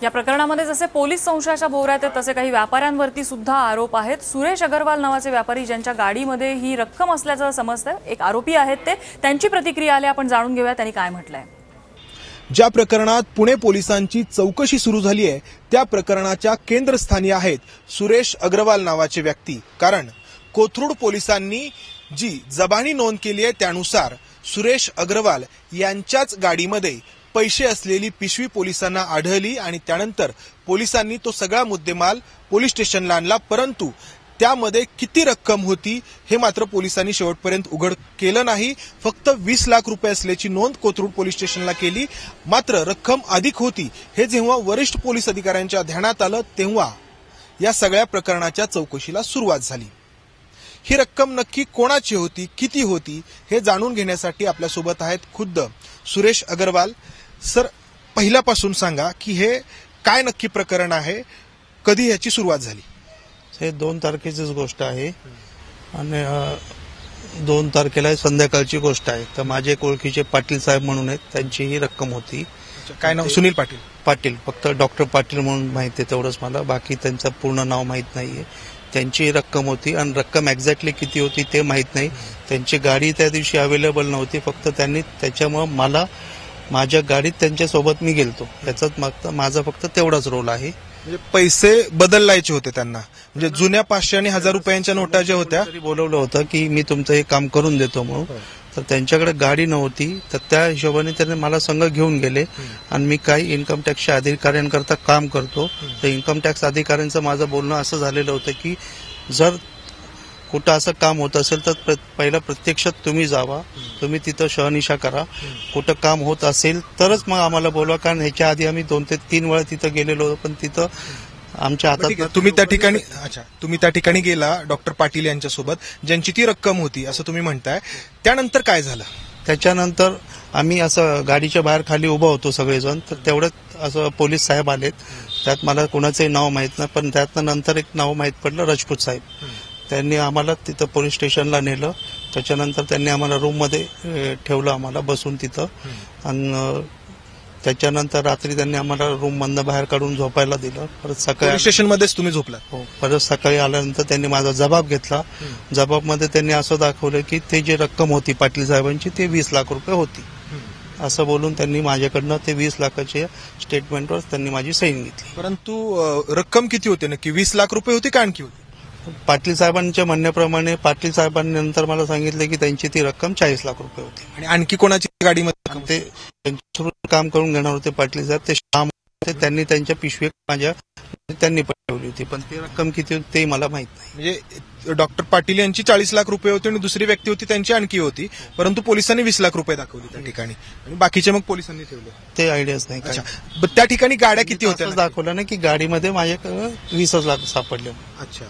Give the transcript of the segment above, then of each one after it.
या प्रकरणामध्ये जसे पोलीस संशयाच्या भोवऱ्यात आहेत तसे काही व्यापाऱ्यांवरती सुद्धा आरोप आहेत। सुरेश अग्रवाल नावाचे व्यापारी ज्यांच्या गाडीमध्ये ही रक्कम असल्याचं समजतं, एक आरोपी आहेत ते, त्यांची प्रतिक्रिया आली, आपण जाणून घेऊया त्यांनी काय म्हटलंय। ज्या प्रकरणात पुणे पोलिसांची चौकशी सुरू झाली आहे त्या प्रकरणाच्या केंद्रस्थानी आहेत सुरेश अग्रवाल नावाचे व्यक्ती। कारण कोथरूड पोलिसांनी जी जबानी नोंद केली आहे त्यानुसार सुरेश अग्रवाल यांच्याच गाडीमध्ये पैसे असलेली पिशवी पोलिसांना आढळली आणि त्यानंतर पोलिसांनी तो सगळा मुद्देमाल पोलीस स्टेशनला आणला। परंतु त्यामध्ये किती रक्कम होती हे मात्र पोलिसांनी शेवटपर्यंत उघड केलं नाही। फक्त 20 लाख रुपये असल्याची नोंद कोथरूड पोलीस स्टेशनला केली। मात्र रक्कम अधिक होती हे जेव्हा वरिष्ठ पोलीस अधिकाऱ्यांच्या ध्यानात आलं तेव्हा या सगळ्या प्रकरणाच्या चौकशीला सुरुवात झाली। ही रक्कम नक्की कोणाची होती, किती होती हे जाणून घेण्यासाठी आपल्यासोबत आहेत खुद्द सुरेश अग्रवाल। सर, पहिल्यापासून सांगा की हे काय नक्की प्रकरण आहे, कधी याची सुरुवात झाली? हे 2 तारखेचीच गोष्ट आहे आणि 2 तारखेला संध्याकाळची गोष्ट आहे। तर माझे ओळखीचे पाटील साहेब म्हणून आहेत, त्यांची ही रक्कम होती। काय नाव? सुनील पाटील। पाटील, फक्त डॉक्टर पाटील म्हणून माहिती आहे तेवढंच मला, बाकी त्यांचं पूर्ण नाव माहीत नाहीये। त्यांची रक्कम होती आणि रक्कम एक्झॅक्टली किती होती ते माहीत नाही। त्यांची गाडी त्या दिवशी अवेलेबल नव्हती, फक्त त्यांनी त्याच्यामुळे मला माझ्या गाडीत त्यांच्यासोबत मी गेलतो, याचाच माझा फक्त तेवढाच रोल आहे। म्हणजे पैसे बदलायचे होते त्यांना, म्हणजे जुन्या 500 आणि 1000 रुपयांच्या नोटा ज्या होत्या बोलवलं होतं की मी तुमचं हे काम करून देतो म्हणून, तर त्यांच्याकडे गाडी नव्हती, तर त्या हिशोबाने त्यांनी मला संघ घेऊन गेले आणि मी काही इन्कम टॅक्सच्या अधिकाऱ्यांकरता काम करतो। तर इन्कम टॅक्स अधिकाऱ्यांचं माझं बोलणं असं झालेलं होतं की जर कुठं असं काम होत असेल तर पहिला प्रत्यक्षात तुम्ही जावा, तुम्ही तिथं शहानिशा करा, कुठं काम होत असेल तरच मग आम्हाला बोलवा। कारण ह्याच्या आधी आम्ही 2 ते 3 वेळा तिथं गेलेलो होतो, पण तिथं आमच्या हातात तुम्ही त्या ठिकाणी गेला डॉक्टर पाटील यांच्यासोबत, ज्यांची ती रक्कम होती असं तुम्ही म्हणताय। त्यानंतर काय झालं? त्याच्यानंतर आम्ही असं गाडीच्या बाहेर खाली उभा होतो सगळेजण, तर तेवढ्यात असं पोलीस साहेब आलेत। त्यात मला कोणाचंही नाव माहीत नाही, पण त्यातनं नंतर एक नाव माहीत पडलं, राजपूत साहेब। त्यांनी आम्हाला तिथं पोलीस स्टेशनला नेलं। त्याच्यानंतर त्यांनी आम्हाला रूममध्ये ठेवलं, आम्हाला बसून तिथं, आणि त्याच्यानंतर रात्री त्यांनी आम्हाला रूम मधनं बाहेर काढून झोपायला दिलं। परत सकाळी स्टेशनमध्येच तुम्ही झोपला? हो। परत सकाळी आल्यानंतर त्यांनी माझा जबाब घेतला। जबाबमध्ये त्यांनी असं दाखवलं की ते जे रक्कम होती पाटील साहेबांची ते 20 लाख रुपये होती, असं बोलून त्यांनी माझ्याकडनं ते 20 लाखाच्या स्टेटमेंटवर त्यांनी माझी सही घेतली। परंतु रक्कम किती होती नक्की? 20 लाख रुपये होती का आणखी होती? पाटील साहेबांच्या म्हणण्याप्रमाणे पाटील साहेबांनी नंतर मला सांगितलं की त्यांची ती रक्कम 40 लाख रुपये होती। आणि आणखी कोणाची गाडीमध्ये? ते त्यांच्यासोबत काम करून घेणार होते पाटील साहेब, ते श्याम होते, त्यांनी त्यांच्या पिशवी त्यांनी पाठवली होती, पण ती रक्कम किती होती ते मला माहित नाही। म्हणजे डॉक्टर पाटील यांची 40 लाख रुपये होती आणि दुसरी व्यक्ती होती त्यांची आणखी होती, परंतु पोलिसांनी 20 लाख रुपये दाखवले त्या ठिकाणी आणि बाकीचे मग पोलिसांनी ठेवले, ते आयडियाच नाही। त्या ठिकाणी गाड्या किती होत्या? दाखवलं ना की गाडीमध्ये माझ्याकडे 20 लाख सापडले। अच्छा,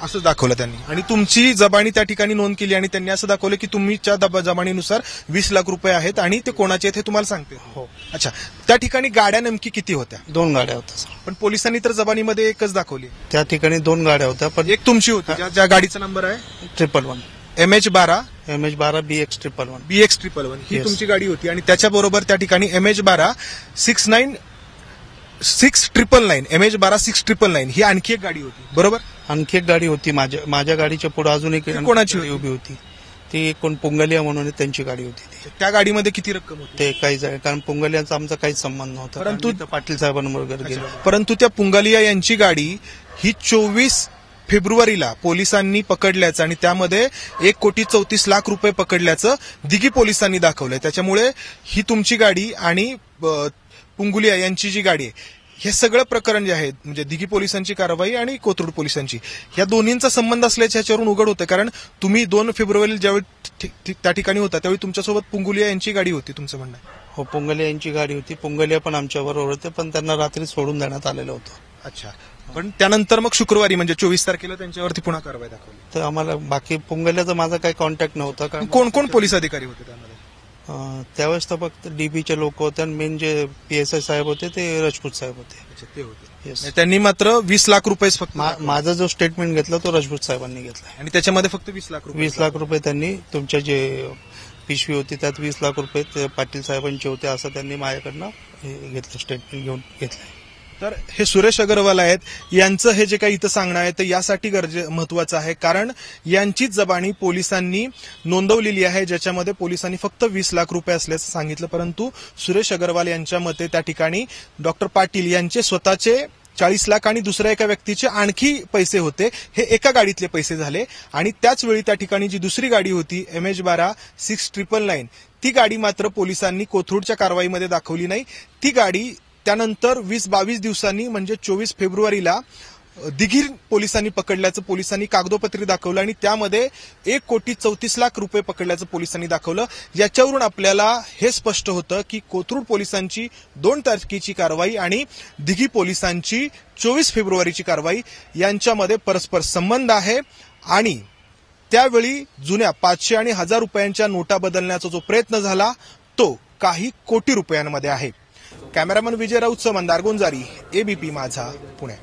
असं दाखवलं त्यांनी। आणि तुमची जबानी त्या ठिकाणी नोंद केली आणि त्यांनी असं दाखवलं की तुमच्या जबानीनुसार 20 लाख रुपये आहेत आणि ते कोणाचे आहेत हे तुम्हाला सांगते? हो। अच्छा, त्या ठिकाणी गाड्या नेमकी किती होत्या? 2 गाड्या होत्या, पण पोलिसांनी तर जबानीमध्ये एकच दाखवली। त्या ठिकाणी 2 गाड्या होत्या, पण एक तुमची होती ज्या गाडीचा नंबर आहे 111 MH12 BX111 BX111 ही तुमची गाडी होती आणि त्याच्याबरोबर त्या ठिकाणी MH12 699 MH12 699 ही आणखी एक गाडी होती, बरोबर? आणखी एक गाडी होती माझ्या गाडीच्या पुढे अजून एक कोणाची उभी होती, ती कोण पुंगलिया म्हणून त्यांची गाडी होती। त्या गाडीमध्ये किती रक्कम होती ते काहीच आहे, कारण पुंगलियांचा आमचा काहीच संबंध नव्हता, परंतु पाटील साहेबांबरोबर गेलो। परंतु त्या पुंगलिया यांची गाडी ही 24 फेब्रुवारीला पोलिसांनी पकडल्याचं आणि त्यामध्ये 1,34,00,000 रुपये पकडल्याचं दिघी पोलिसांनी दाखवलंय। त्याच्यामुळे ही तुमची गाडी आणि पुंगुलिया यांची जी गाडी आहे, हे सगळं प्रकरण जे आहे म्हणजे दिघी पोलिसांची कारवाई आणि कोथरूड पोलिसांची या दोन्हींचा संबंध असल्याचे ह्याच्यावरून उघड होतं। कारण तुम्ही 2 फेब्रुवारीला ज्यावेळी त्या ठिकाणी होता त्यावेळी तुमच्यासोबत पुंगुलिया यांची गाडी होती, तुमचं म्हणणं आहे? हो, पुंगलिया यांची गाडी होती। पुंगलिया पण आमच्या बरोबर होते, पण त्यांना रात्री सोडून देण्यात आलेलं होतं। अच्छा, पण त्यानंतर मग शुक्रवारी म्हणजे 24 तारखेला त्यांच्यावरती पुन्हा कारवाई दाखवली? तर आम्हाला बाकी पुंगलियाचा माझा काही कॉन्टॅक्ट नव्हता। कारण कोण कोण पोलीस अधिकारी होते त्यामध्ये? त्यावेळेस तर फक्त डीबीचे लोक होते आणि मेन जे PSI साहेब होते ते राजपूत साहेब होते। ते होते, त्यांनी मात्र 20 लाख रुपये फक्त माझा जो स्टेटमेंट घेतला तो राजपूत साहेबांनी घेतला आणि त्याच्यामध्ये फक्त 20 लाख रुपये 20 लाख रुपये त्यांनी तुमच्या जे पिशवी होती त्यात 20 लाख रुपये पाटील साहेबांचे होते असं त्यांनी माझ्याकडनं घेतलं, स्टेटमेंट घेऊन घेतलं। तर हे सुरेश अग्रवाल आहेत, यांचं हे जे काही इथं सांगणं आहे ते यासाठी महत्वाचं आहे कारण यांचीच जबानी पोलिसांनी नोंदवलेली आहे, ज्याच्यामध्ये पोलिसांनी फक्त 20 लाख रुपये असल्याचं सांगितलं. परंतु सुरेश अग्रवाल यांच्या मते त्या ठिकाणी डॉक्टर पाटील यांचे स्वतःचे 40 लाख आणि दुसऱ्या एका व्यक्तीचे आणखी पैसे होते. हे एका गाडीतले पैसे झाले आणि त्याच वेळी त्या ठिकाणी जी दुसरी गाडी होती MH12 6999 ती गाडी मात्र पोलिसांनी कोथरूडच्या कारवाईमध्ये दाखवली नाही. ती गाडी त्यानंतर 20-22 दिवसांनी म्हणजे 24 फेब्रुवारीला दिघीर पोलिसांनी पकडल्याचं पोलिसांनी कागदोपत्री दाखवलं आणि त्यामध्ये 1,34,00,000 रुपये पकडल्याचं पोलिसांनी दाखवलं. याच्यावरून आपल्याला हे स्पष्ट होतं की कोथरूड पोलिसांची 2 तारखेची कारवाई आणि दिघी पोलिसांची 24 फेब्रुवारीची कारवाई यांच्यामध्ये परस्पर संबंध आहे आणि त्यावेळी जुन्या 500 आणि 1000 रुपयांच्या नोटा बदलण्याचा जो प्रयत्न झाला तो काही कोटी रुपयांमध्ये आहे. कॅमेरामन विजय राऊतसह मंदार गोंजारी, ABP माझा, पुणे.